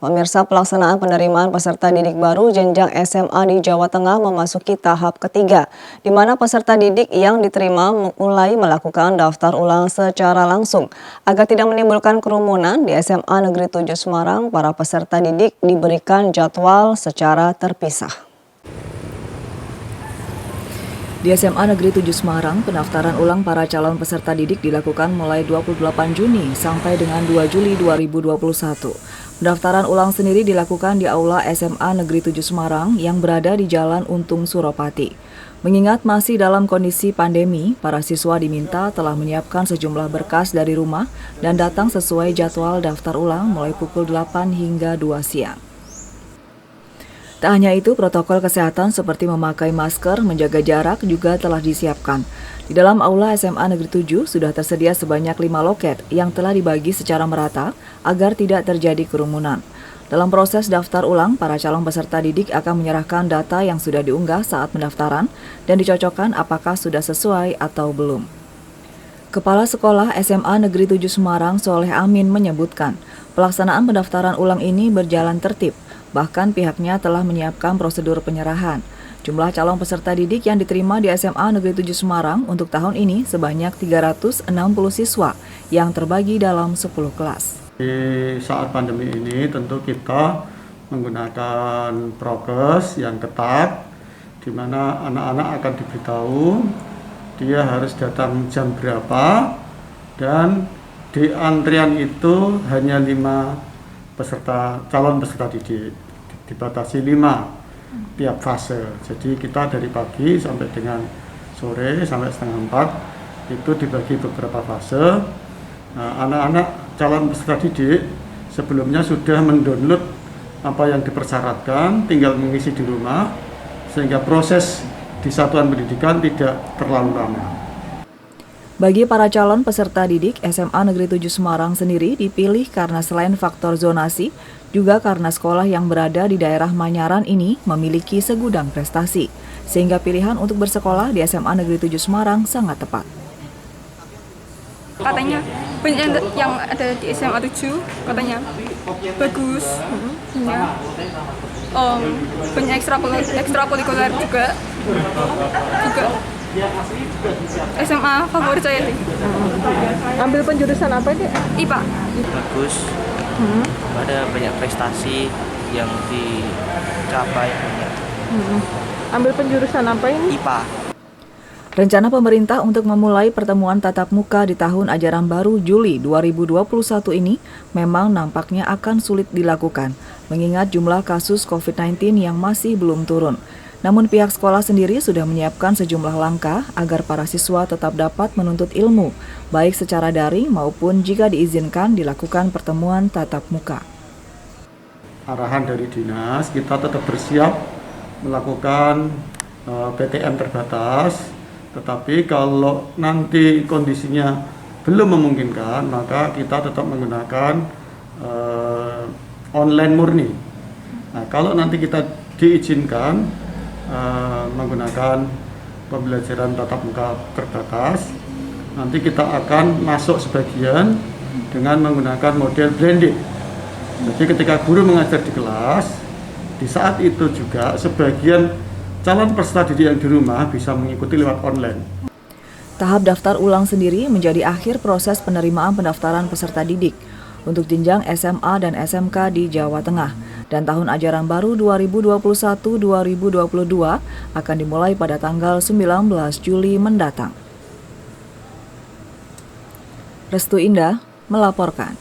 Pemirsa, pelaksanaan penerimaan peserta didik baru jenjang SMA di Jawa Tengah memasuki tahap ketiga, di mana peserta didik yang diterima mulai melakukan daftar ulang secara langsung. Agar tidak menimbulkan kerumunan, di SMA Negeri 7 Semarang, para peserta didik diberikan jadwal secara terpisah. Di SMA Negeri 7 Semarang, pendaftaran ulang para calon peserta didik dilakukan mulai 28 Juni sampai dengan 2 Juli 2021. Pendaftaran ulang sendiri dilakukan di Aula SMA Negeri 7 Semarang yang berada di Jalan Untung Suropati. Mengingat masih dalam kondisi pandemi, para siswa diminta telah menyiapkan sejumlah berkas dari rumah dan datang sesuai jadwal daftar ulang mulai pukul 8 hingga 2 siang. Tak hanya itu, protokol kesehatan seperti memakai masker, menjaga jarak juga telah disiapkan. Di dalam Aula SMA Negeri 7 sudah tersedia sebanyak 5 loket yang telah dibagi secara merata agar tidak terjadi kerumunan. Dalam proses daftar ulang, para calon peserta didik akan menyerahkan data yang sudah diunggah saat pendaftaran dan dicocokkan apakah sudah sesuai atau belum. Kepala Sekolah SMA Negeri 7 Semarang, Soleh Amin, menyebutkan pelaksanaan pendaftaran ulang ini berjalan tertib. Bahkan pihaknya telah menyiapkan prosedur penyerahan. Jumlah calon peserta didik yang diterima di SMA Negeri 7 Semarang untuk tahun ini sebanyak 360 siswa yang terbagi dalam 10 kelas. Di saat pandemi ini tentu kita menggunakan prokes yang ketat, di mana anak-anak akan diberitahu dia harus datang jam berapa, dan di antrian itu hanya 5 calon peserta didik, dibatasi 5 tiap fase. Jadi kita dari pagi sampai dengan sore sampai setengah 4 itu dibagi beberapa fase. Nah, anak-anak calon peserta didik sebelumnya sudah mendownload apa yang dipersyaratkan, tinggal mengisi di rumah sehingga proses di satuan pendidikan tidak terlalu lama. Bagi para calon peserta didik, SMA Negeri 7 Semarang sendiri dipilih karena selain faktor zonasi, juga karena sekolah yang berada di daerah Manyaran ini memiliki segudang prestasi, sehingga pilihan untuk bersekolah di SMA Negeri 7 Semarang sangat tepat. Katanya banyak yang ada di SMA 7, katanya bagus, ya. Banyak ekstrakurikuler juga. SMA favorit saya sih. Ambil penjurusan apa deh? IPA. Bagus. Ada banyak prestasi yang dicapai. Ambil penjurusan apa ini? IPA. Rencana pemerintah untuk memulai pertemuan tatap muka di tahun ajaran baru Juli 2021 ini memang nampaknya akan sulit dilakukan, mengingat jumlah kasus COVID-19 yang masih belum turun. Namun pihak sekolah sendiri sudah menyiapkan sejumlah langkah agar para siswa tetap dapat menuntut ilmu, baik secara daring maupun jika diizinkan dilakukan pertemuan tatap muka. Arahan dari dinas, kita tetap bersiap melakukan PTM terbatas, tetapi kalau nanti kondisinya belum memungkinkan, maka kita tetap menggunakan online murni. Nah, kalau nanti kita diizinkan menggunakan pembelajaran tatap muka terbatas, nanti kita akan masuk sebagian dengan menggunakan model blended. Jadi ketika guru mengajar di kelas, di saat itu juga sebagian calon peserta didik yang di rumah bisa mengikuti lewat online. Tahap daftar ulang sendiri menjadi akhir proses penerimaan pendaftaran peserta didik untuk jenjang SMA dan SMK di Jawa Tengah. Dan tahun ajaran baru 2021-2022 akan dimulai pada tanggal 19 Juli mendatang. Restu Indah melaporkan.